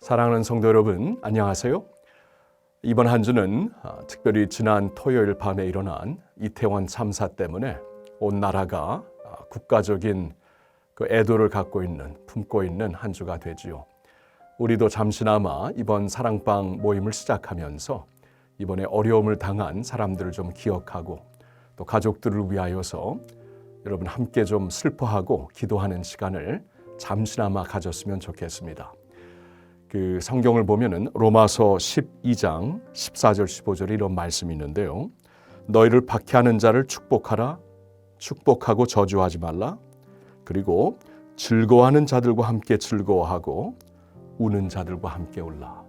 사랑하는 성도 여러분, 안녕하세요. 이번 한 주는 특별히 지난 토요일 밤에 일어난 이태원 참사 때문에 온 나라가 국가적인 그 애도를 품고 있는 한 주가 되지요. 우리도 잠시나마 이번 사랑방 모임을 시작하면서 이번에 어려움을 당한 사람들을 좀 기억하고 또 가족들을 위하여서 여러분 함께 좀 슬퍼하고 기도하는 시간을 잠시나마 가졌으면 좋겠습니다. 그 성경을 보면은 로마서 12장 14절 15절에 이런 말씀이 있는데요. 너희를 박해하는 자를 축복하라. 축복하고 저주하지 말라. 그리고 즐거워하는 자들과 함께 즐거워하고 우는 자들과 함께 울라.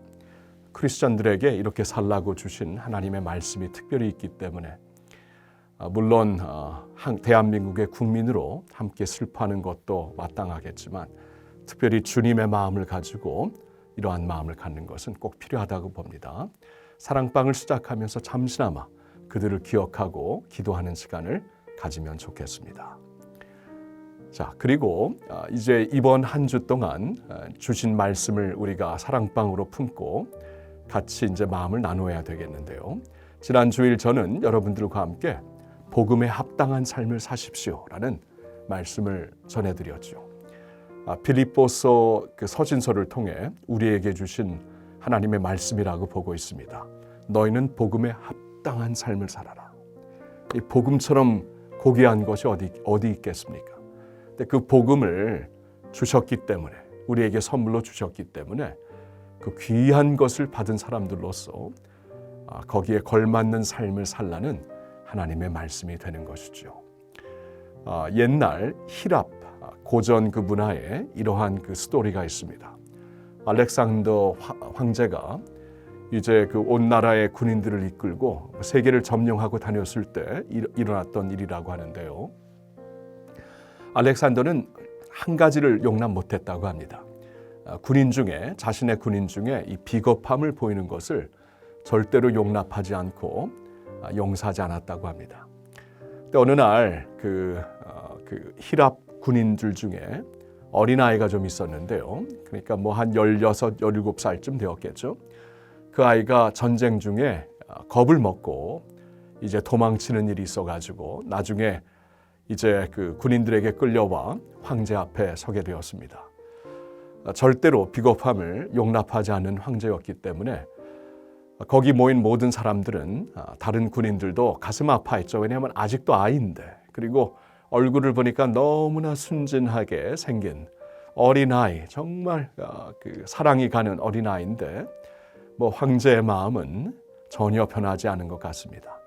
크리스천들에게 이렇게 살라고 주신 하나님의 말씀이 특별히 있기 때문에 물론 대한민국의 국민으로 함께 슬퍼하는 것도 마땅하겠지만 특별히 주님의 마음을 가지고 이러한 마음을 갖는 것은 꼭 필요하다고 봅니다. 사랑방을 시작하면서 잠시나마 그들을 기억하고 기도하는 시간을 가지면 좋겠습니다. 자, 그리고 이제 이번 한 주 동안 주신 말씀을 우리가 사랑방으로 품고 같이 이제 마음을 나누어야 되겠는데요. 지난 주일 저는 여러분들과 함께 복음에 합당한 삶을 사십시오라는 말씀을 전해드렸죠. 빌립보서 그 서신서를 통해 우리에게 주신 하나님의 말씀이라고 보고 있습니다. 너희는 복음에 합당한 삶을 살아라. 이 복음처럼 고귀한 것이 어디 있겠습니까? 근데 그 복음을 주셨기 때문에 우리에게 선물로 주셨기 때문에 그 귀한 것을 받은 사람들로서 거기에 걸맞는 삶을 살라는 하나님의 말씀이 되는 것이죠. 옛날 히랍 고전 그 문화에 이러한 그 스토리가 있습니다. 알렉산더 황제가 이제 그 온 나라의 군인들을 이끌고 세계를 점령하고 다녔을 때 일어났던 일이라고 하는데요. 알렉산더는 한 가지를 용납 못했다고 합니다. 자신의 군인 중에 이 비겁함을 보이는 것을 절대로 용납하지 않고 용서하지 않았다고 합니다. 근데 어느 날 그 히랍 군인들 중에 어린아이가 좀 있었는데요. 그러니까 뭐 한 16, 17살쯤 되었겠죠. 그 아이가 전쟁 중에 겁을 먹고 이제 도망치는 일이 있어가지고 나중에 이제 그 군인들에게 끌려와 황제 앞에 서게 되었습니다. 절대로 비겁함을 용납하지 않는 황제였기 때문에 거기 모인 모든 사람들은 다른 군인들도 가슴 아파했죠. 왜냐하면 아직도 아이인데, 그리고 얼굴을 보니까 너무나 순진하게 생긴 어린아이, 정말 그 사랑이 가는 어린아이인데 뭐 황제의 마음은 전혀 변하지 않은 것 같습니다.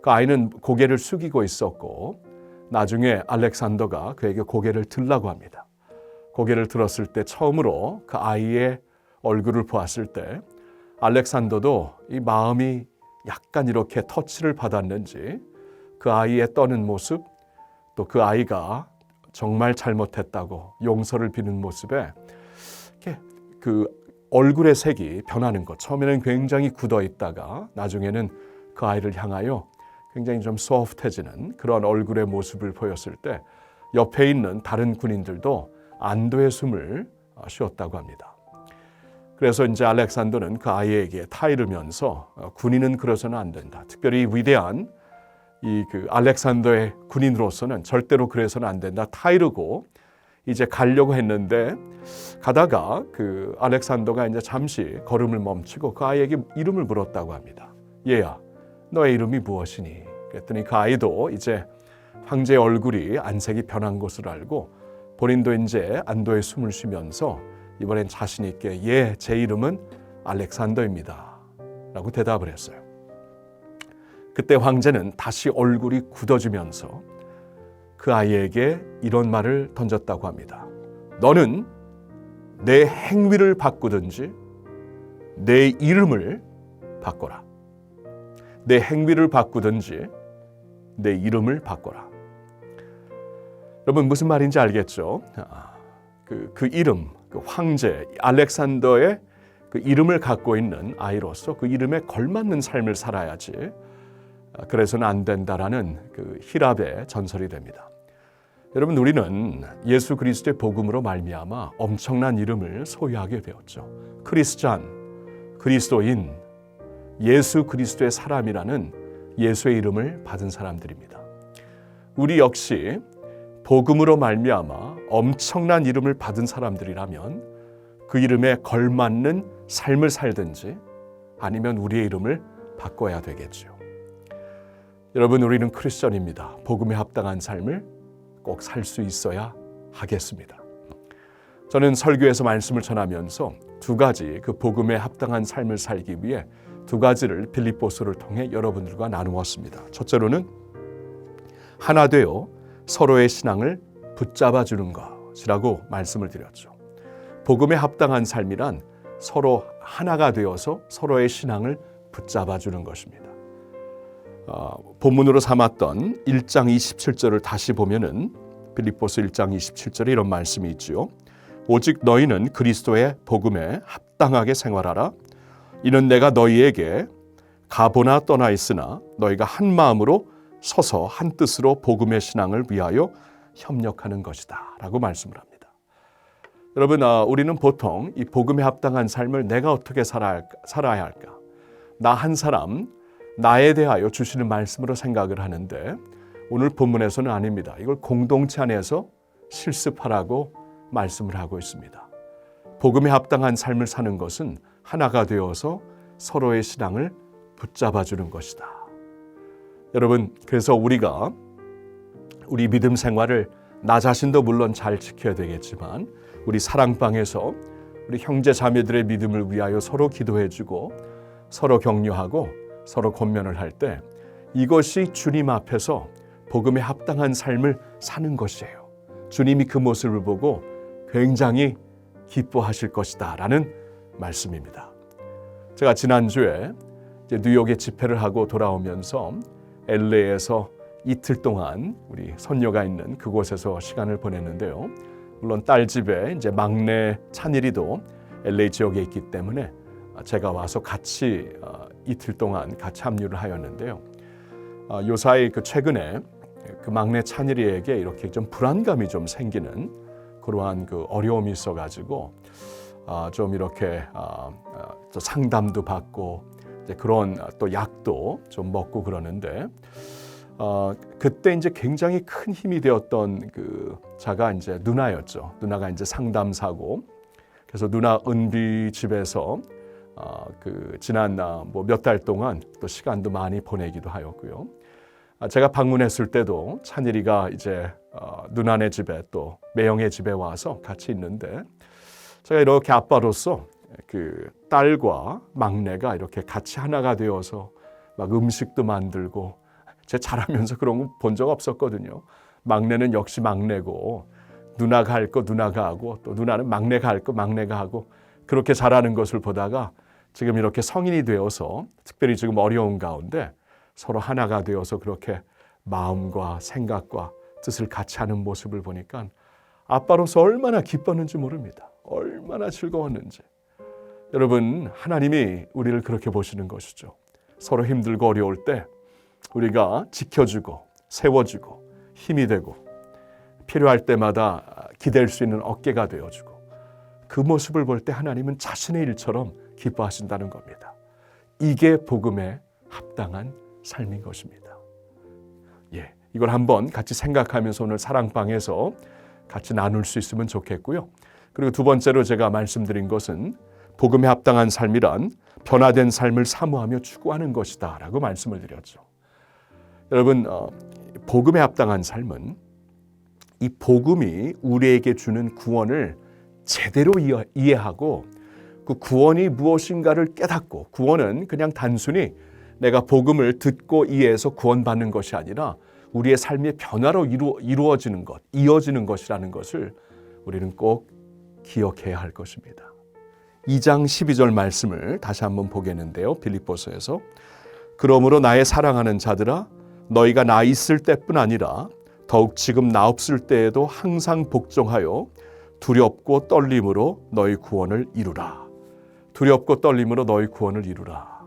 그 아이는 고개를 숙이고 있었고 나중에 알렉산더가 그에게 고개를 들라고 합니다. 고개를 들었을 때 처음으로 그 아이의 얼굴을 보았을 때 알렉산더도 이 마음이 약간 이렇게 터치를 받았는지 그 아이의 떠는 모습, 또 그 아이가 정말 잘못했다고 용서를 비는 모습에 이렇게 그 얼굴의 색이 변하는 것, 처음에는 굉장히 굳어 있다가 나중에는 그 아이를 향하여 굉장히 좀 소프트해지는 그런 얼굴의 모습을 보였을 때 옆에 있는 다른 군인들도 안도의 숨을 쉬었다고 합니다. 그래서 이제 알렉산더는 그 아이에게 타이르면서 군인은 그러서는 안 된다. 특별히 위대한 그 알렉산더의 군인으로서는 절대로 그래서는 안 된다. 타이르고 이제 가려고 했는데 가다가 그 알렉산더가 이제 잠시 걸음을 멈추고 그 아이에게 이름을 물었다고 합니다. 얘야, 너의 이름이 무엇이니? 그랬더니 그 아이도 이제 황제의 얼굴이 안색이 변한 것을 알고 본인도 이제 안도의 숨을 쉬면서 이번엔 자신 있게 예, 제 이름은 알렉산더입니다 라고 대답을 했어요. 그때 황제는 다시 얼굴이 굳어지면서 그 아이에게 이런 말을 던졌다고 합니다. 너는 내 행위를 바꾸든지 내 이름을 바꿔라. 내 행위를 바꾸든지 내 이름을 바꿔라. 여러분 무슨 말인지 알겠죠? 그 이름, 그 황제 알렉산더의 그 이름을 갖고 있는 아이로서 그 이름에 걸맞는 삶을 살아야지 그래서는 안 된다라는 그 히랍의 전설이 됩니다. 여러분, 우리는 예수 그리스도의 복음으로 말미암아 엄청난 이름을 소유하게 되었죠. 크리스찬, 그리스도인, 예수 그리스도의 사람이라는 예수의 이름을 받은 사람들입니다. 우리 역시 복음으로 말미암아 엄청난 이름을 받은 사람들이라면 그 이름에 걸맞는 삶을 살든지 아니면 우리의 이름을 바꿔야 되겠죠. 여러분, 우리는 크리스천입니다. 복음에 합당한 삶을 꼭 살 수 있어야 하겠습니다. 저는 설교에서 말씀을 전하면서 두 가지 그 복음에 합당한 삶을 살기 위해 두 가지를 빌립보서를 통해 여러분들과 나누었습니다. 첫째로는 하나 되어 서로의 신앙을 붙잡아 주는 것이라고 말씀을 드렸죠. 복음에 합당한 삶이란 서로 하나가 되어서 서로의 신앙을 붙잡아 주는 것입니다. 본문으로 삼았던 1장 27절을 다시 보면은 빌립보서 1장 27절에 이런 말씀이 있죠. 오직 너희는 그리스도의 복음에 합당하게 생활하라. 이는 내가 너희에게 가보나 떠나 있으나 너희가 한 마음으로 서서 한 뜻으로 복음의 신앙을 위하여 협력하는 것이다 라고 말씀을 합니다. 여러분, 우리는 보통 이 복음에 합당한 삶을 내가 어떻게 살아야 할까? 나 한 사람, 나에 대하여 주시는 말씀으로 생각을 하는데 오늘 본문에서는 아닙니다. 이걸 공동체 안에서 실습하라고 말씀을 하고 있습니다. 복음에 합당한 삶을 사는 것은 하나가 되어서 서로의 신앙을 붙잡아 주는 것이다. 여러분, 그래서 우리가 우리 믿음 생활을 나 자신도 물론 잘 지켜야 되겠지만 우리 사랑방에서 우리 형제 자매들의 믿음을 위하여 서로 기도해주고 서로 격려하고 서로 권면을 할 때 이것이 주님 앞에서 복음에 합당한 삶을 사는 것이에요. 주님이 그 모습을 보고 굉장히 기뻐하실 것이다 라는 말씀입니다. 제가 지난주에 뉴욕에 집회를 하고 돌아오면서 LA에서 이틀 동안 우리 손녀가 있는 그곳에서 시간을 보냈는데요. 물론 딸 집에 이제 막내 찬일이도 LA 지역에 있기 때문에 제가 와서 같이 이틀 동안 같이 합류를 하였는데요. 요사이 최근에 그 막내 찬일이에게 이렇게 좀 불안감이 좀 생기는 그러한 그 어려움이 있어가지고 좀 이렇게 상담도 받고 그런 또 약도 좀 먹고 그러는데 그때 이제 굉장히 큰 힘이 되었던 그 자가 이제 누나였죠. 누나가 이제 상담사고 그래서 누나 은비 집에서 그 지난 뭐 몇 달 동안 또 시간도 많이 보내기도 하였고요. 제가 방문했을 때도 찬일이가 이제 누나네 집에 또 매형의 집에 와서 같이 있는데 제가 이렇게 아빠로서 그 딸과 막내가 이렇게 같이 하나가 되어서 막 음식도 만들고 제가 자라면서 그런 거 본 적 없었거든요. 막내는 역시 막내고 누나가 할 거 누나가 하고 또 누나는 막내가 할 거 막내가 하고 그렇게 자라는 것을 보다가 지금 이렇게 성인이 되어서 특별히 지금 어려운 가운데 서로 하나가 되어서 그렇게 마음과 생각과 뜻을 같이 하는 모습을 보니까 아빠로서 얼마나 기뻤는지 모릅니다. 얼마나 즐거웠는지. 여러분, 하나님이 우리를 그렇게 보시는 것이죠. 서로 힘들고 어려울 때 우리가 지켜주고 세워주고 힘이 되고 필요할 때마다 기댈 수 있는 어깨가 되어주고 그 모습을 볼 때 하나님은 자신의 일처럼 기뻐하신다는 겁니다. 이게 복음에 합당한 삶인 것입니다. 이걸 한번 같이 생각하면서 오늘 사랑방에서 같이 나눌 수 있으면 좋겠고요. 그리고 두 번째로 제가 말씀드린 것은 복음에 합당한 삶이란 변화된 삶을 사모하며 추구하는 것이다 라고 말씀을 드렸죠. 여러분, 복음에 합당한 삶은 이 복음이 우리에게 주는 구원을 제대로 이해하고 그 구원이 무엇인가를 깨닫고 구원은 그냥 단순히 내가 복음을 듣고 이해해서 구원받는 것이 아니라 우리의 삶의 변화로 이루어지는 것, 이어지는 것이라는 것을 우리는 꼭 기억해야 할 것입니다. 2장 12절 말씀을 다시 한번 보겠는데요. 빌립보서에서 그러므로 나의 사랑하는 자들아 너희가 나 있을 때뿐 아니라 더욱 지금 나 없을 때에도 항상 복종하여 두렵고 떨림으로 너희 구원을 이루라. 두렵고 떨림으로 너희 구원을 이루라.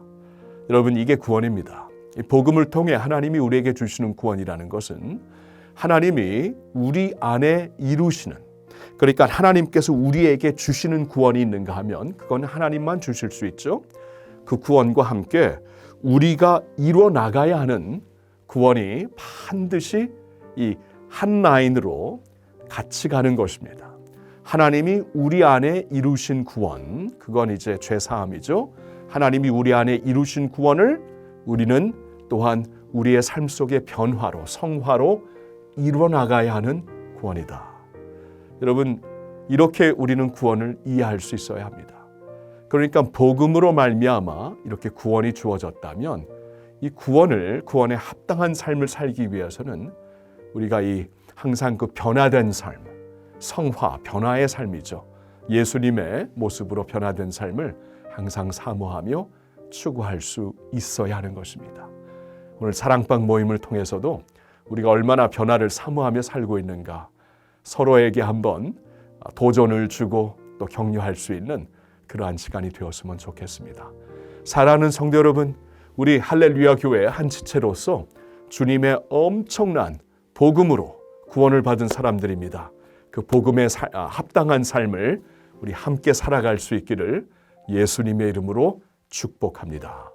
여러분, 이게 구원입니다. 이 복음을 통해 하나님이 우리에게 주시는 구원이라는 것은 하나님이 우리 안에 이루시는, 그러니까 하나님께서 우리에게 주시는 구원이 있는가 하면 그건 하나님만 주실 수 있죠. 그 구원과 함께 우리가 이루어 나가야 하는 구원이 반드시 이 한 라인으로 같이 가는 것입니다. 하나님이 우리 안에 이루신 구원, 그건 이제 죄사함이죠. 하나님이 우리 안에 이루신 구원을 우리는 또한 우리의 삶 속의 변화로, 성화로 이루어 나가야 하는 구원이다. 여러분, 이렇게 우리는 구원을 이해할 수 있어야 합니다. 그러니까 복음으로 말미암아 이렇게 구원이 주어졌다면 이 구원에 합당한 삶을 살기 위해서는 우리가 이 항상 그 변화된 삶, 성화, 변화의 삶이죠. 예수님의 모습으로 변화된 삶을 항상 사모하며 추구할 수 있어야 하는 것입니다. 오늘 사랑방 모임을 통해서도 우리가 얼마나 변화를 사모하며 살고 있는가 서로에게 한번 도전을 주고 또 격려할 수 있는 그러한 시간이 되었으면 좋겠습니다. 사랑하는 성도 여러분, 우리 할렐루야 교회 한 지체로서 주님의 엄청난 복음으로 구원을 받은 사람들입니다. 그 복음에 합당한 삶을 우리 함께 살아갈 수 있기를 예수님의 이름으로 축복합니다.